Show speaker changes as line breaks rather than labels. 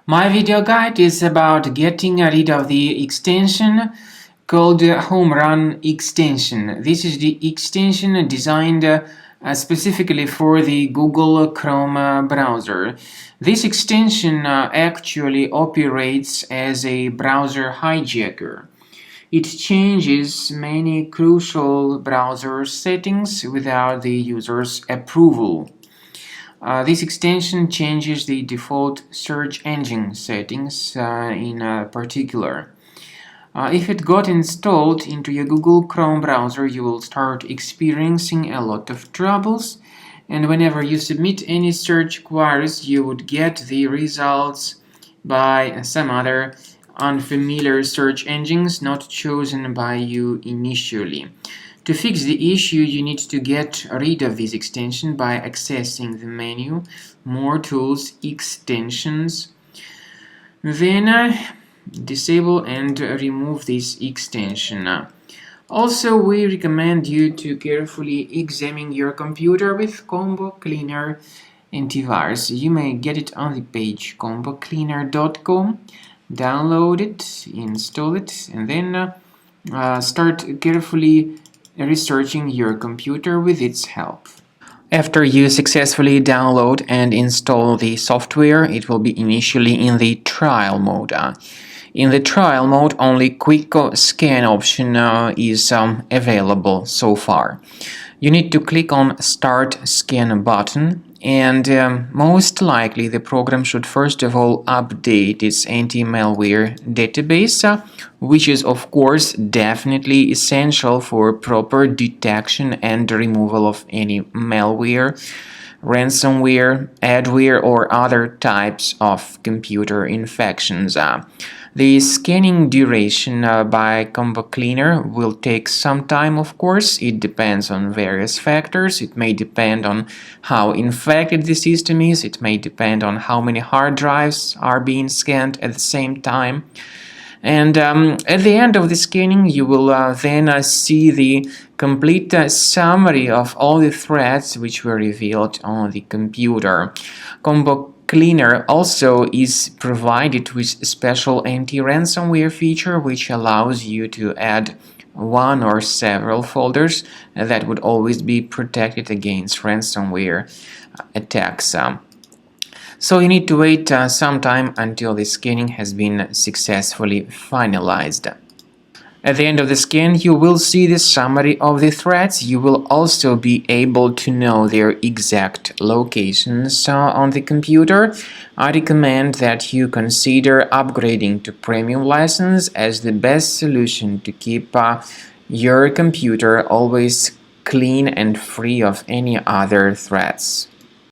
My video guide is about getting rid of the extension called Homerun Extension. This is the extension designed specifically for the Google Chrome browser. This extension actually operates as a browser hijacker. It changes many crucial browser settings without the user's approval. This extension changes the default search engine settings in particular. If it got installed into your Google Chrome browser, you will start experiencing a lot of troubles, and whenever you submit any search queries, you would get the results by some other unfamiliar search engines not chosen by you initially. To fix the issue, you need to get rid of this extension by accessing the menu, More Tools, Extensions, then disable and remove this extension. Also, we recommend you to carefully examine your computer with Combo Cleaner antivirus. You may get it on the page combocleaner.com, download it, install it, and then start carefully researching your computer with its help. After you successfully download and install the software, it will be initially in the trial mode. In the trial mode, only quick scan option is available so far. You need to click on Start Scan button, and most likely the program should first of all update its anti-malware database, which is of course definitely essential for proper detection and removal of any malware, ransomware, adware, or other types of computer infections. The scanning duration by Combo Cleaner will take some time, of course. It depends on various factors. It may depend on how infected the system is. It may depend on how many hard drives are being scanned at the same time. And at the end of the scanning, you will then see the complete summary of all the threats which were revealed on the computer. Combo Cleaner also is provided with a special anti-ransomware feature which allows you to add one or several folders that would always be protected against ransomware attacks. So you need to wait some time until the scanning has been successfully finalized. At the end of the scan, you will see the summary of the threats. You will also be able to know their exact locations on the computer. I recommend that you consider upgrading to premium license as the best solution to keep your computer always clean and free of any other threats.